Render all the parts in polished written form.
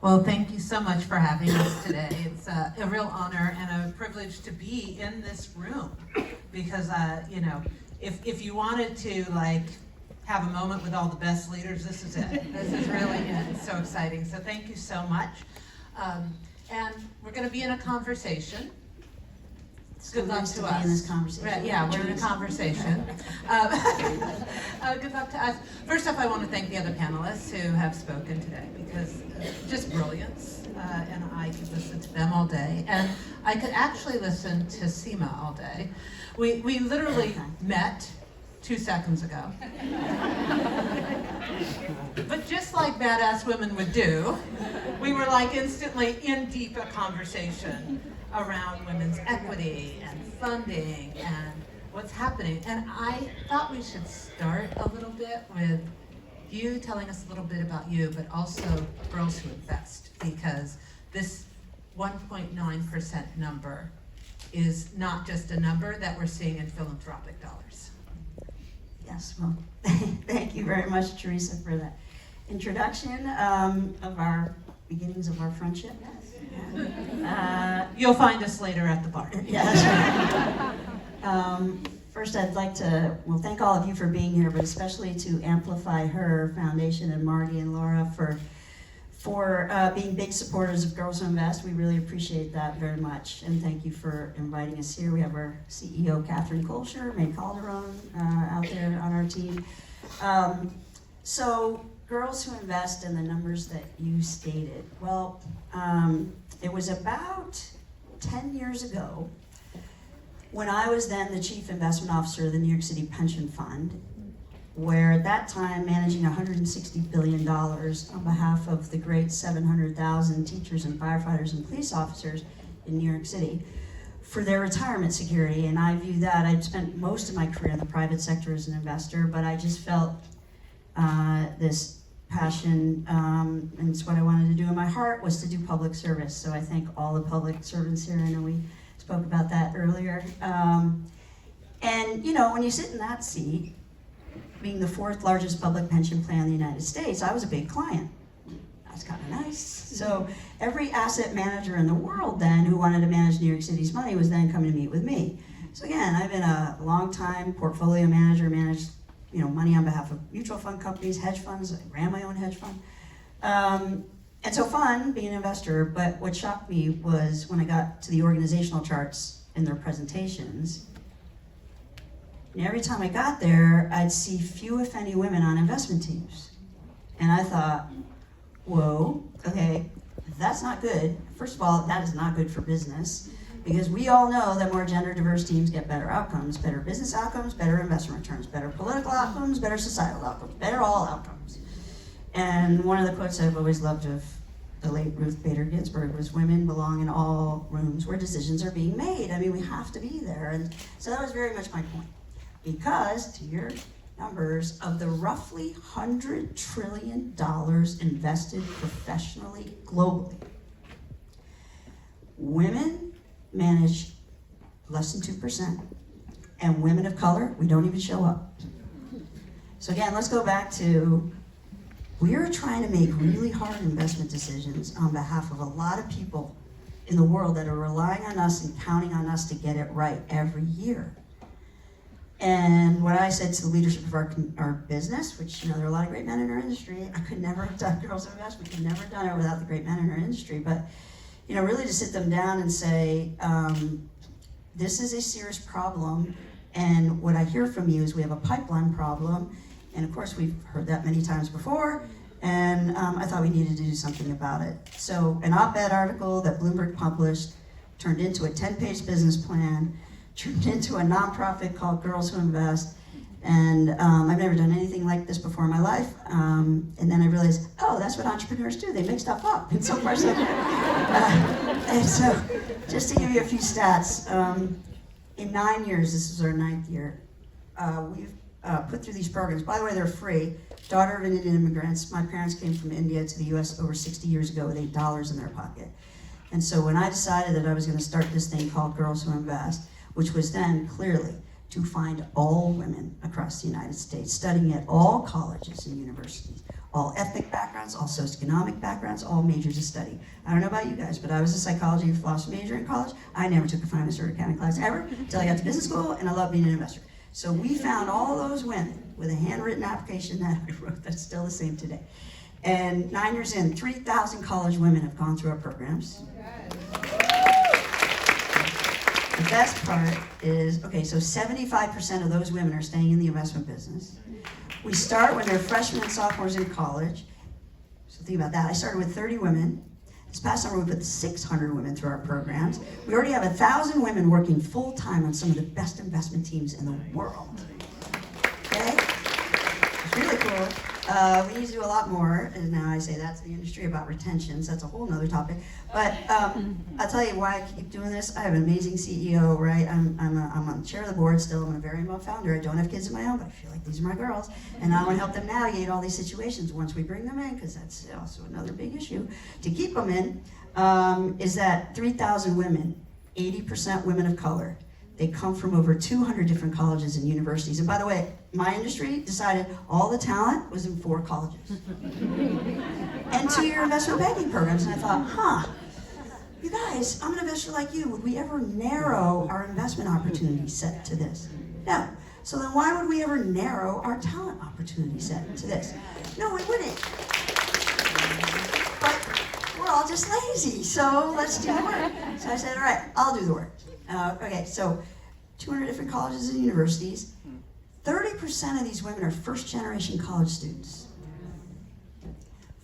Well, thank you so much for having us today. It's a real honor and a privilege to be in this room because, you know, if you wanted to have a moment with all the best leaders, this is it. This is really it. It's so exciting. So thank you so much. And we're going to be in a conversation. Good luck to us. In this conversation. Right, yeah, we're in a conversation. Good luck to us. First off, I want to thank the other panelists who have spoken today because just brilliance, and I could listen to them all day, and I could actually listen to Seema all day. We literally met 2 seconds ago. But just like badass women would do, we were instantly in deep a conversation around women's equity and funding and what's happening. And I thought we should start a little bit with you telling us a little bit about you, but also Girls Who Invest, because this 1.9% number is not just a number that we're seeing in philanthropic dollars. Yes, well, thank you very much, Teresa, for that introduction of our beginnings of our friendship. You'll find us later at the bar. Yeah, that's right. First, I'd like to thank all of you for being here, but especially to Amplify Her Foundation and Marty and Laura for being big supporters of Girls Who Invest. We really appreciate that very much, and thank you for inviting us here. We have our CEO, Catherine Kolscher, May Calderon out there on our team. So, Girls Who Invest and the numbers that you stated. Well, it was about 10 years ago when I was then the Chief Investment Officer of the New York City Pension Fund, where at that time managing $160 billion on behalf of the great 700,000 teachers and firefighters and police officers in New York City for their retirement security. And I view that, I'd spent most of my career in the private sector as an investor, but I just felt this passion, and it's what I wanted to do in my heart, was to do public service. So I thank all the public servants here. I know we spoke about that earlier. And you know, when you sit in that seat, being the 4th largest public pension plan in the United States, I was a big client. That's kind of nice. So every asset manager in the world then who wanted to manage New York City's money was then coming to meet with me. So again, I've been a long-time portfolio manager, managed money on behalf of mutual fund companies, hedge funds. I ran my own hedge fund. And so fun being an investor, but what shocked me was when I got to the organizational charts in their presentations, and every time I got there, I'd see few, if any, women on investment teams. And I thought, whoa, okay, that's not good. First of all, that is not good for business, because we all know that more gender diverse teams get better outcomes, better business outcomes, better investment returns, better political outcomes, better societal outcomes, better all outcomes. And one of the quotes I've always loved of the late Ruth Bader Ginsburg was, women belong in all rooms where decisions are being made. I mean, we have to be there. And so that was very much my point. Because, to your numbers, of the roughly $100 trillion invested professionally globally, women manage less than 2%, and women of color, we don't even show up. So again, let's go back to, we're trying to make really hard investment decisions on behalf of a lot of people in the world that are relying on us and counting on us to get it right every year. And what I said to the leadership of our business, which, there are a lot of great men in our industry. I could never have done Girls Who Invest. We could never have done it without the great men in our industry. But, really to sit them down and say, this is a serious problem. And what I hear from you is we have a pipeline problem. And of course, we've heard that many times before. And I thought we needed to do something about it. So an op-ed article that Bloomberg published turned into a 10-page business plan, turned into a nonprofit called Girls Who Invest, and I've never done anything like this before in my life. And then I realized, oh, that's what entrepreneurs do. They make stuff up. And so far, so and so, just to give you a few stats, in 9 years, this is our 9th year, we've put through these programs. By the way, they're free. Daughter of Indian immigrants. My parents came from India to the U.S. over 60 years ago with $8 in their pocket. And so when I decided that I was going to start this thing called Girls Who Invest, which was then clearly to find all women across the United States, studying at all colleges and universities, all ethnic backgrounds, all socioeconomic backgrounds, all majors of study. I don't know about you guys, but I was a psychology and philosophy major in college. I never took a finance or accounting class ever until I got to business school, and I love being an investor. So we found all those women with a handwritten application that I wrote that's still the same today. And 9 years in, 3,000 college women have gone through our programs. The best part is, okay, so 75% of those women are staying in the investment business. We start when they're freshmen and sophomores in college. So think about that. I started with 30 women. This past summer we put 600 women through our programs. We already have 1,000 women working full-time on some of the best investment teams in the world. Okay? It's really cool. We need to do a lot more, and now I say that's the industry about retentions. That's a whole nother topic. But I'll tell you why I keep doing this. I have an amazing CEO, right? I'm on the chair of the board still. I'm a very involved founder. I don't have kids of my own, but I feel like these are my girls. And I want to help them navigate all these situations once we bring them in, because that's also another big issue to keep them in, is that 3,000 women, 80% women of color. They come from over 200 different colleges and universities. And by the way, my industry decided all the talent was in 4 colleges. And 2-year investment banking programs. And I thought, you guys, I'm an investor like you. Would we ever narrow our investment opportunity set to this? No. So then why would we ever narrow our talent opportunity set to this? No, we wouldn't. But we're all just lazy, so let's do the work. So I said, all right, I'll do the work. Okay, so 200 different colleges and universities. 30% of these women are first-generation college students.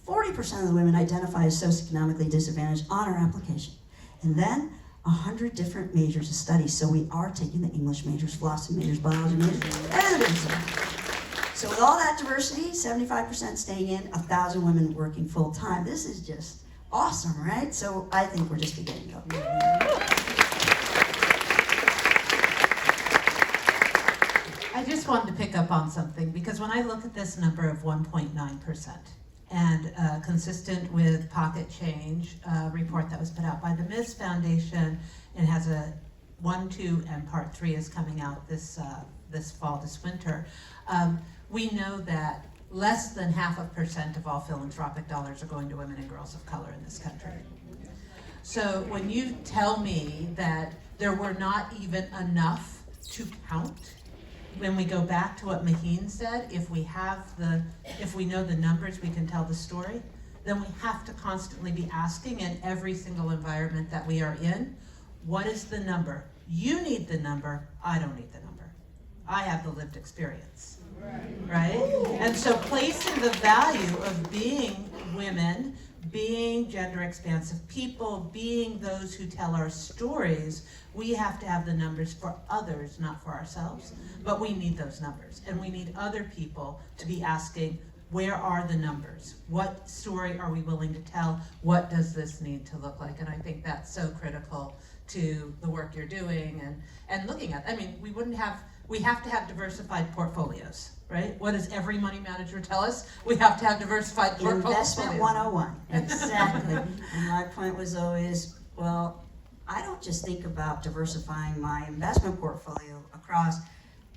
40% of the women identify as socioeconomically disadvantaged on our application. And then 100 different majors of study. So we are taking the English majors, philosophy majors, biology majors, and the business majors. So with all that diversity, 75% staying in, 1,000 women working full-time. This is just awesome, right? So I think we're just beginning though. I just wanted to pick up on something, because when I look at this number of 1.9%, and consistent with Pocket Change report that was put out by the Ms. Foundation, and has a 1, 2, and part 3 is coming out this fall, this winter, we know that less than 0.5% of all philanthropic dollars are going to women and girls of color in this country. So when you tell me that there were not even enough to count, when we go back to what Maheen said, if we know the numbers, we can tell the story, then we have to constantly be asking in every single environment that we are in, what is the number? You need the number, I don't need the number. I have the lived experience, right? And so placing the value of being women, being gender expansive people, being those who tell our stories, we have to have the numbers for others, not for ourselves. But we need those numbers, and we need other people to be asking, where are the numbers? What story are we willing to tell? What does this need to look like? And I think that's so critical to the work you're doing and looking at. I mean, we have to have diversified portfolios, right? What does every money manager tell us? We have to have diversified portfolios. Investment 101, exactly. And my point was always, well, I don't just think about diversifying my investment portfolio across,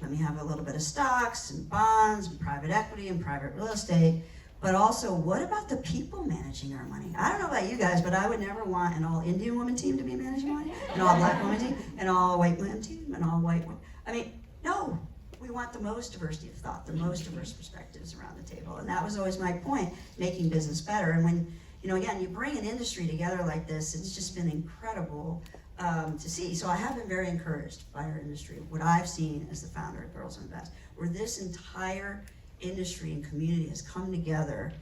let me have a little bit of stocks and bonds and private equity and private real estate, but also what about the people managing our money? I don't know about you guys, but I would never want an all Indian woman team to be managing money, an all black woman team, an all white woman team, an all white woman. I mean, no. We want the most diversity of thought, the most diverse perspectives around the table. And that was always my point, making business better. And when, again, you bring an industry together like this, it's just been incredible to see. So I have been very encouraged by our industry, what I've seen as the founder of Girls Invest, where this entire industry and community has come together,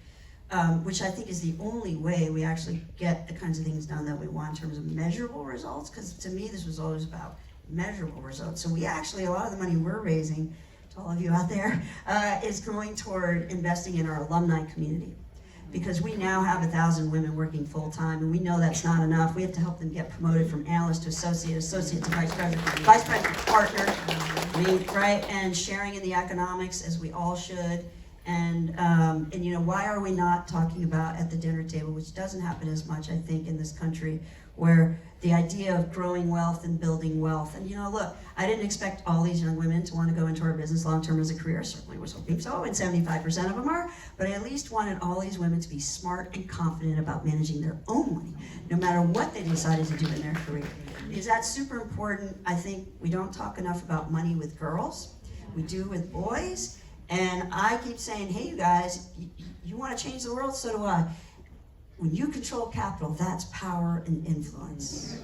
which I think is the only way we actually get the kinds of things done that we want in terms of measurable results, because to me this was always about measurable results. So we actually, a lot of the money we're raising, to all of you out there, is going toward investing in our alumni community. Because we now have 1,000 women working full-time, and we know that's not enough. We have to help them get promoted from analyst to associate to vice president partner, right? And sharing in the economics, as we all should. And you know, why are we not talking about at the dinner table, which doesn't happen as much, I think, in this country, where the idea of growing wealth and building wealth. And you know, look, I didn't expect all these young women to want to go into our business long-term as a career. Certainly was hoping so, and 75% of them are. But I at least wanted all these women to be smart and confident about managing their own money, no matter what they decided to do in their career. Because that's super important. I think we don't talk enough about money with girls. We do with boys. And I keep saying, hey, you guys, you want to change the world? So do I. When you control capital, that's power and influence.